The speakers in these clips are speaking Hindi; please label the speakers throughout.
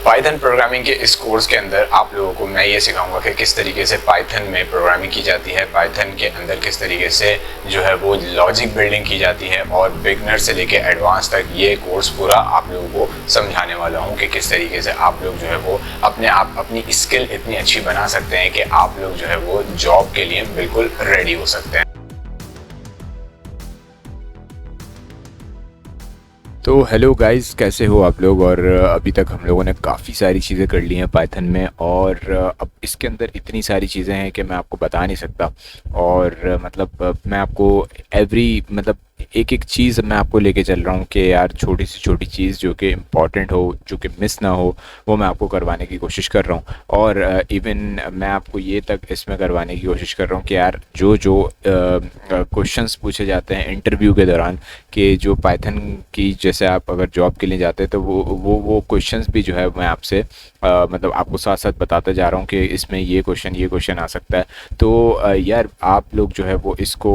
Speaker 1: पाइथन प्रोग्रामिंग के इस कोर्स के अंदर आप लोगों को मैं ये सिखाऊंगा कि किस तरीके से पाइथन में प्रोग्रामिंग की जाती है, पाइथन के अंदर किस तरीके से जो है वो लॉजिक बिल्डिंग की जाती है, और बिगनर से लेके एडवांस तक ये कोर्स पूरा आप लोगों को समझाने वाला हूँ कि किस तरीके से आप लोग जो है वो अपनी स्किल इतनी अच्छी बना सकते हैं कि आप लोग जो है वो जॉब के लिए बिल्कुल रेडी हो सकते हैं।
Speaker 2: तो हेलो गाइस, कैसे हो आप लोग। और अभी तक हम लोगों ने काफ़ी सारी चीज़ें कर ली हैं पाइथन में, और अब इसके अंदर इतनी सारी चीज़ें हैं कि मैं आपको बता नहीं सकता। और मैं आपको एक एक चीज़ मैं आपको लेके चल रहा हूँ कि यार छोटी से छोटी चीज़ जो कि इम्पॉर्टेंट हो, जो कि मिस ना हो, वो मैं आपको करवाने की कोशिश कर रहा हूँ। और इवन मैं आपको ये तक इसमें करवाने की कोशिश कर रहा हूँ कि यार जो जो क्वेश्चंस पूछे जाते हैं इंटरव्यू के दौरान, कि जो पाइथन की जैसे आप अगर जॉब के लिए जाते हैं तो वो क्वेश्चंस भी जो है मैं आपसे आपको साथ साथ बताते जा रहा हूँ कि इसमें ये क्वेश्चन आ सकता है। तो यार आप लोग जो है वो इसको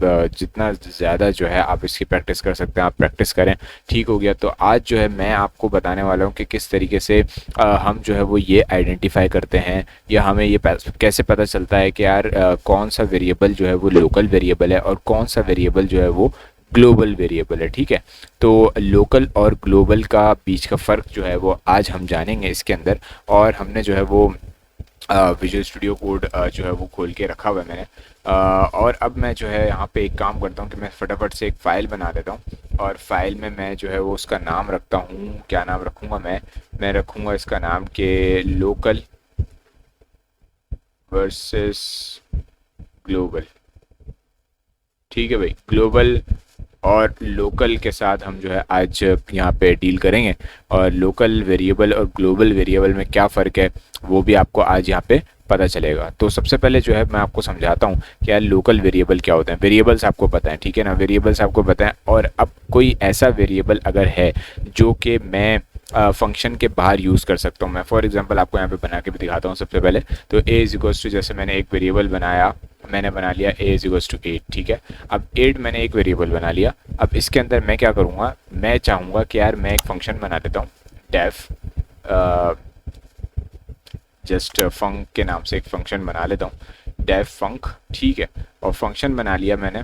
Speaker 2: जितना ज़्यादा जो है आप इसकी प्रैक्टिस कर सकते हैं आप प्रैक्टिस करें। ठीक हो गया। तो आज जो है मैं आपको बताने वाला हूँ कि किस तरीके से हम जो है वो ये आइडेंटिफाई करते हैं, या हमें ये कैसे पता चलता है कि यार कौन सा वेरिएबल जो है वो लोकल वेरिएबल है और कौन सा वेरिएबल जो है वो ग्लोबल वेरिएबल है। ठीक है, तो लोकल और ग्लोबल का बीच का फ़र्क जो है वो आज हम जानेंगे इसके अंदर। और हमने जो है वो विजुअल स्टूडियो कोड जो है वो खोल के रखा हुआ है मैंने। और अब मैं जो है यहाँ पे एक काम करता हूँ कि मैं फटाफट से एक फ़ाइल बना देता हूँ, और फाइल में मैं जो है वो उसका नाम रखता हूँ। क्या नाम रखूँगा मैं रखूँगा इसका नाम के लोकल वर्सेस ग्लोबल। ठीक है भाई, ग्लोबल और लोकल के साथ हम जो है आज यहाँ पे डील करेंगे, और लोकल वेरिएबल और ग्लोबल वेरिएबल में क्या फ़र्क है वो भी आपको आज यहाँ पे पता चलेगा। तो सबसे पहले जो है मैं आपको समझाता हूँ कि यार लोकल वेरिएबल क्या होते हैं। वेरिएबल्स आपको पता है, ठीक है ना, वेरिएबल्स आपको पता है। और अब कोई ऐसा वेरिएबल अगर है जो कि मैं फंक्शन के बाहर यूज़ कर सकता हूँ, मैं फॉर एग्जांपल आपको यहाँ पे बना के भी दिखाता हूँ। सबसे पहले तो a इज इक्वल्स टू, जैसे मैंने एक वेरिएबल बनाया, मैंने बना लिया a इज इक्वल्स टू 8। ठीक है, अब 8 मैंने एक वेरिएबल बना लिया। अब इसके अंदर मैं क्या करूँगा, मैं चाहूँगा कि यार मैं एक फंक्शन बना लेता हूँ, डेफ जस्ट फंक के नाम से एक फंक्शन बना लेता हूँ, डेफ फंक। ठीक है, और फंक्शन बना लिया मैंने,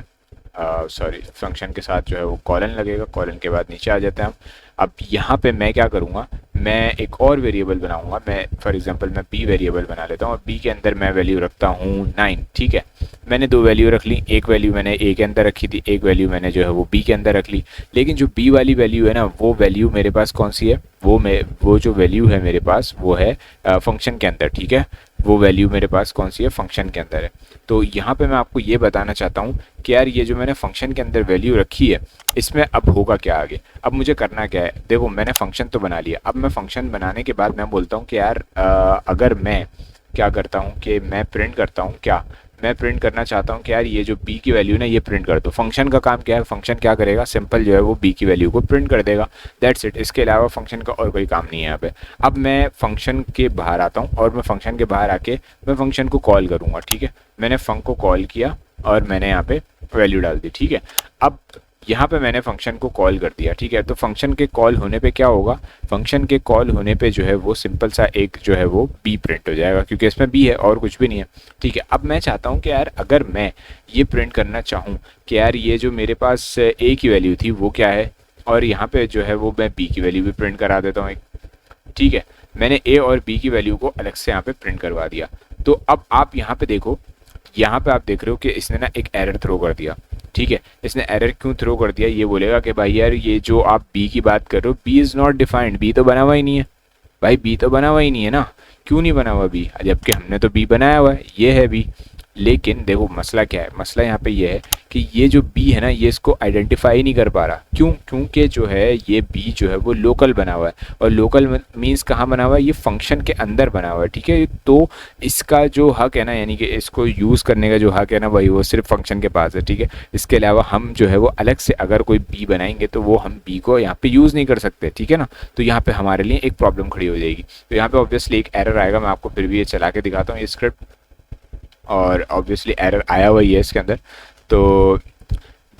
Speaker 2: फंक्शन के साथ जो है वो कॉलन लगेगा, कॉलन के बाद नीचे आ जाते हैं हम। अब यहाँ पे मैं क्या करूँगा, मैं एक और वेरिएबल बनाऊँगा। मैं फॉर एग्जांपल मैं b वेरिएबल बना लेता हूँ, और b के अंदर मैं वैल्यू रखता हूँ 9। ठीक है, मैंने दो वैल्यू रख ली, एक वैल्यू मैंने a के अंदर रखी थी, एक वैल्यू मैंने जो है वो b के अंदर रख ली। लेकिन जो b वाली वैल्यू है ना, वो वैल्यू मेरे पास कौन सी है, वो जो वैल्यू है मेरे पास वो है फंक्शन के अंदर। ठीक है, वो वैल्यू मेरे पास कौन सी है, फंक्शन के अंदर है। तो यहाँ पे मैं आपको ये बताना चाहता हूँ कि यार ये जो मैंने फंक्शन के अंदर वैल्यू रखी है, इसमें अब होगा क्या आगे। अब मुझे करना क्या है, देखो मैंने फंक्शन तो बना लिया। अब मैं फंक्शन बनाने के बाद मैं बोलता हूँ कि यार अगर मैं क्या करता हूँ कि मैं प्रिंट करता हूँ, क्या मैं प्रिंट करना चाहता हूँ कि यार ये जो b की वैल्यू ना ये प्रिंट कर दो। फंक्शन का काम क्या है, फंक्शन क्या करेगा, सिंपल जो है वो b की वैल्यू को प्रिंट कर देगा, दैट्स इट। इसके अलावा फंक्शन का और कोई काम नहीं है यहाँ पे। अब मैं फंक्शन के बाहर आता हूँ, और मैं फंक्शन के बाहर आके मैं फंक्शन को कॉल करूँगा। ठीक है, मैंने फंक को कॉल किया और मैंने यहाँ पे वैल्यू डाल दी। ठीक है, अब यहाँ पे मैंने फंक्शन को कॉल कर दिया। ठीक है, तो फंक्शन के कॉल होने पे क्या होगा, फंक्शन के कॉल होने पे जो है वो सिंपल सा एक जो है वो b प्रिंट हो जाएगा, क्योंकि इसमें b है और कुछ भी नहीं है। ठीक है, अब मैं चाहता हूँ कि यार अगर मैं ये प्रिंट करना चाहूँ कि यार ये जो मेरे पास a की वैल्यू थी वो क्या है, और यहाँ पे जो है वो मैं b की वैल्यू भी प्रिंट करा देता हूँ एक। ठीक है, मैंने a और b की वैल्यू को अलग से यहाँ पे प्रिंट करवा दिया। तो अब आप यहाँ पे देखो, यहाँ पे आप देख रहे हो कि इसने ना एक एरर थ्रो कर दिया। ठीक है, इसने एरर क्यों थ्रो कर दिया, ये बोलेगा कि भाई यार ये जो आप b की बात कर रहे हो, b is not defined, b तो बना हुआ ही नहीं है। भाई b तो बना हुआ ही नहीं है ना, क्यों नहीं बना हुआ b, जबकि हमने तो b बनाया हुआ है, ये है b। लेकिन देखो मसला क्या है, मसला यहाँ पे ये है कि ये जो b है ना, ये इसको आइडेंटिफाई नहीं कर पा रहा। क्यों, क्योंकि जो है ये b जो है वो लोकल बना हुआ है, और लोकल मीन्स कहाँ बना हुआ है, ये फंक्शन के अंदर बना हुआ है। ठीक है, तो इसका जो हक है ना, यानी कि इसको यूज़ करने का जो हक है ना भाई, वो सिर्फ फंक्शन के पास है। ठीक है, इसके अलावा हम जो है वो अलग से अगर कोई b बनाएंगे तो वो हम b को यहाँ पे यूज़ नहीं कर सकते। ठीक है ना, तो यहाँ पे हमारे लिए एक प्रॉब्लम खड़ी हो जाएगी। तो यहाँ पे ऑब्वियसली एक एरर आएगा, मैं आपको फिर भी ये चला के दिखाता हूँ ये स्क्रिप्ट, और ऑब्वियसली एरर आया हुआ ही है इसके अंदर। तो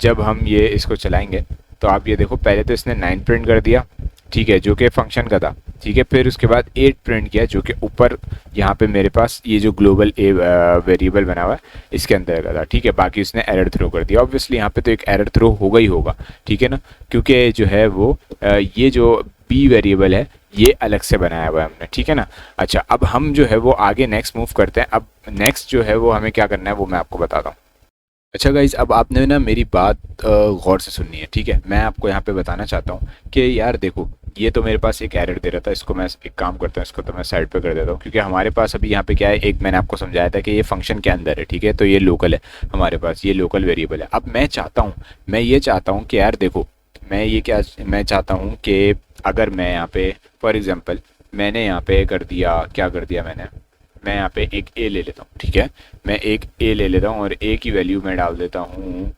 Speaker 2: जब हम ये इसको चलाएंगे तो आप ये देखो, पहले तो इसने 9 प्रिंट कर दिया। ठीक है, जो कि फंक्शन का था, ठीक है। फिर उसके बाद 8 प्रिंट किया जो कि ऊपर यहाँ पे मेरे पास ये जो ग्लोबल ए वेरिएबल बना हुआ है इसके अंदर का था, ठीक है। बाकी उसने एरर थ्रो कर दिया, ऑब्वियसली यहाँ पे तो एक एरर थ्रो होगा ही होगा, ठीक है ना, क्योंकि जो है वो ये जो बी वेरिएबल है ये अलग से बनाया हुआ है हमने, ठीक है ना। अच्छा, अब हम जो है वो आगे नेक्स्ट मूव करते हैं। अब नेक्स्ट जो है वो हमें क्या करना है वो मैं आपको बताता हूँ। अच्छा गाइज, अब आपने ना मेरी बात गौर से सुननी है, ठीक है। मैं आपको यहाँ पे बताना चाहता हूँ कि यार देखो, ये तो मेरे पास एक एरर दे रहा था, इसको मैं एक काम करता हूँ, इसको तो मैं साइड पे कर देता हूँ, क्योंकि हमारे पास अभी यहाँ पे क्या है, एक मैंने आपको समझाया था कि ये फंक्शन के अंदर है, ठीक है। तो ये लोकल है हमारे पास, ये लोकल वेरिएबल है। अब मैं ये चाहता हूँ कि यार देखो, मैं चाहता हूँ कि अगर मैं यहाँ पे फॉर एग्जाम्पल मैंने यहाँ पे क्या कर दिया मैं यहाँ पे एक ए ले लेता हूँ, ठीक है। मैं एक ए ले लेता हूँ और ए की वैल्यू मैं डाल देता हूँ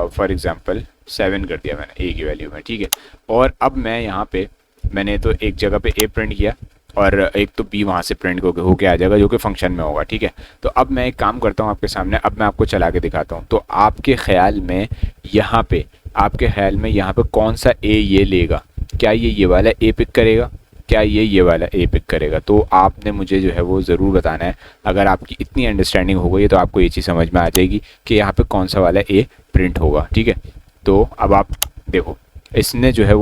Speaker 2: फॉर एग्जांपल 7 कर दिया मैंने ए की वैल्यू में, ठीक है। और अब मैं यहाँ पे मैंने तो एक जगह पे ए प्रिंट किया और एक तो बी वहाँ से प्रिंट होके आ जाएगा जो कि फंक्शन में होगा, ठीक है। तो अब मैं एक काम करता हूँ आपके सामने, अब मैं आपको चला के दिखाता हूँ। तो आपके ख्याल में यहाँ पे कौन सा ए ये लेगा? क्या ये वाला ए पिक करेगा? क्या ये वाला ए पिक करेगा? तो आपने मुझे जो है वो ज़रूर बताना है। अगर आपकी इतनी अंडरस्टैंडिंग हो गई तो आपको ये चीज़ समझ में आ जाएगी कि यहाँ पे कौन सा वाला ए प्रिंट होगा, ठीक है। तो अब आप देखो, इसने जो है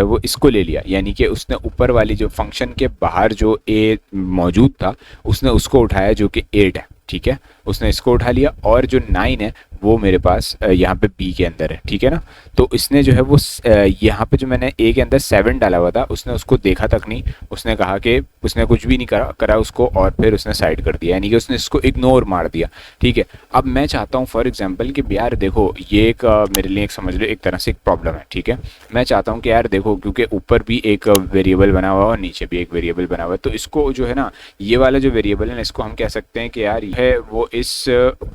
Speaker 2: वो इसको ले लिया, यानी कि उसने ऊपर वाली जो फंक्शन के बाहर जो ए मौजूद था उसने उसको उठाया जो कि 8 है, ठीक है। उसने इसको उठा लिया और जो 9 है वो मेरे पास यहाँ पे बी के अंदर है, ठीक है ना। तो इसने जो है वो यहाँ पे जो मैंने ए के अंदर 7 डाला हुआ था उसने उसको देखा तक नहीं, उसने कहा कि उसने कुछ भी नहीं करा उसको, और फिर उसने साइड कर दिया, यानी कि उसने इसको इग्नोर मार दिया, ठीक है। अब मैं चाहता हूँ फॉर एग्जाम्पल कि यार देखो, ये एक मेरे लिए एक समझ लो एक तरह से एक प्रॉब्लम है, ठीक है। मैं चाहता हूँ कि यार देखो, क्योंकि ऊपर भी एक वेरिएबल बना हुआ है और नीचे भी एक वेरिएबल बना हुआ है, तो इसको जो है ना, ये वाला जो वेरिएबल है ना, इसको हम कह सकते हैं कि यार है वो इस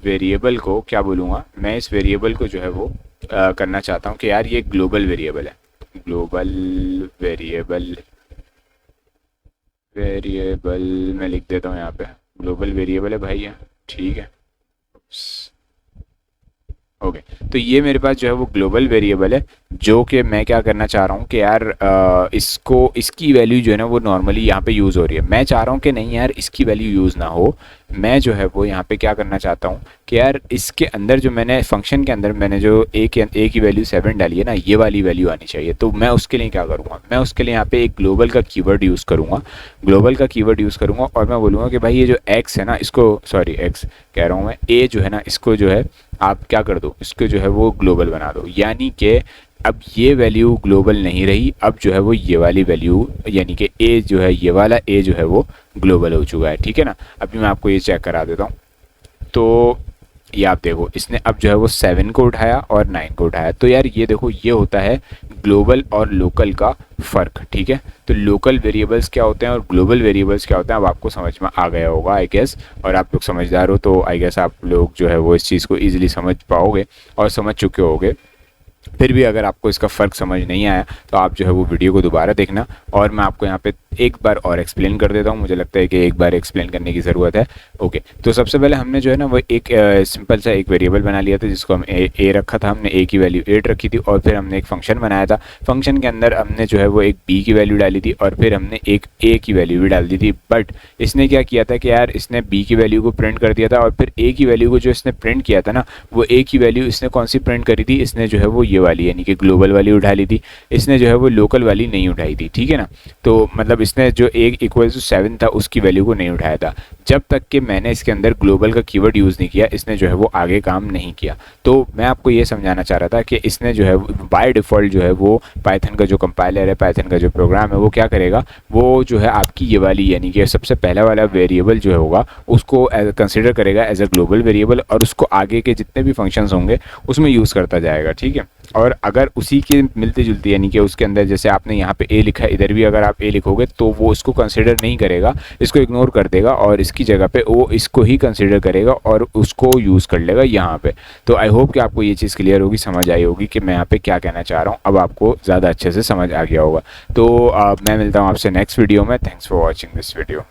Speaker 2: वेरिएबल को क्या बोलूँगा मैं, इस वेरिएबल को जो है वो करना चाहता हूँ कि यार ये ग्लोबल वेरिएबल है, ग्लोबल वेरिएबल मैं लिख देता हूँ यहाँ पे, ग्लोबल वेरिएबल है भाई ये, ठीक है। ओके, तो ये मेरे पास जो है वो ग्लोबल वेरिएबल है, जो कि मैं क्या करना चाह रहा हूँ कि यार इसकी वैल्यू जो है ना वो नॉर्मली यहाँ पे यूज़ हो रही है। मैं चाह रहा हूँ कि नहीं यार, इसकी वैल्यू यूज़ ना हो। मैं जो है वो यहाँ पे क्या करना चाहता हूँ कि यार इसके अंदर जो मैंने फंक्शन के अंदर मैंने जो ए की वैल्यू 7 डाली है ना, ये वाली वैल्यू आनी चाहिए। तो मैं उसके लिए क्या करूँगा, मैं उसके लिए यहाँ पे एक ग्लोबल का कीवर्ड यूज़ करूँगा और मैं बोलूँगा कि भाई ये जो एक्स है ना, एक्स कह रहा हूँ मैं, ए जो है ना, इसको जो है आप क्या कर दो, इसको जो है वो ग्लोबल बना दो। यानी कि अब ये वैल्यू ग्लोबल नहीं रही, अब जो है वो ये वाली वैल्यू, यानी कि ए जो है, ये वाला ए जो है वो ग्लोबल हो चुका है, ठीक है ना। अभी मैं आपको ये चेक करा देता हूँ। तो ये आप देखो, इसने अब जो है वो 7 को उठाया और 9 को उठाया। तो यार ये देखो, ये होता है ग्लोबल और लोकल का फ़र्क, ठीक है। तो लोकल वेरिएबल्स क्या होते हैं और ग्लोबल वेरिएबल्स क्या होते हैं, अब आपको समझ में आ गया होगा आई गेस, और आप लोग समझदार हो तो आई गेस आप लोग जो है वो इस चीज़ को ईजिली समझ पाओगे और समझ चुके होगे। फिर भी अगर आपको इसका फ़र्क समझ नहीं आया तो आप जो है वो वीडियो को दोबारा देखना, और मैं आपको यहाँ पे एक बार और एक्सप्लेन कर देता हूँ। मुझे लगता है कि एक बार एक्सप्लेन करने की ज़रूरत है। ओके, तो सबसे पहले हमने जो है ना वो एक सिंपल सा एक वेरिएबल बना लिया था जिसको हम ए रखा था, हमने ए की वैल्यू 8 रखी थी, और फिर हमने एक फंक्शन बनाया था। फंक्शन के अंदर हमने जो है वो एक बी की वैल्यू डाली थी और फिर हमने एक ए की वैल्यू भी डाल दी थी। बट इसने क्या किया था कि यार इसने बी की वैल्यू को प्रिंट कर दिया था और फिर ए की वैल्यू को जो इसने प्रिंट किया था ना, वो ए की वैल्यू इसने कौन सी प्रिंट करी थी, इसने जो है वो ये वाली, यानी कि ग्लोबल वाली उठा ली थी। इसने जो है वो लोकल वाली नहीं उठाई थी, ठीक है ना। तो मतलब इसने जो ए इक्वल टू 7 था उसकी वैल्यू को नहीं उठाया था। जब तक कि मैंने इसके अंदर ग्लोबल का कीवर्ड यूज़ नहीं किया, इसने जो है वो आगे काम नहीं किया। तो मैं आपको ये समझाना चाह रहा था कि इसने जो है बाय डिफ़ॉल्ट जो है वो पाइथन का जो कंपाइलर है, पाइथन का जो प्रोग्राम है, वो क्या करेगा, वो जो है आपकी ये वाली, यानी कि सबसे पहला वाला वेरिएबल जो होगा उसको कंसिडर करेगा एज अ ग्लोबल वेरिएबल, और उसको आगे के जितने भी फंक्शंस होंगे उसमें यूज़ करता जाएगा, ठीक है। और अगर उसी के मिलती जुलती, यानी कि उसके अंदर जैसे आपने यहाँ पे ए लिखा है, इधर भी अगर आप ए लिखोगे तो वो इसको कंसिडर नहीं करेगा, इसको इग्नोर कर देगा और इसकी जगह पे वो इसको ही कंसिडर करेगा और उसको यूज़ कर लेगा यहाँ पे। तो आई होप कि आपको ये चीज़ क्लियर होगी, समझ आई होगी कि मैं यहाँ पे क्या कहना चाह रहा हूँ। अब आपको ज़्यादा अच्छे से समझ आ गया होगा। तो मैं मिलता हूँ आपसे नेक्स्ट वीडियो में। Thanks for watching this video.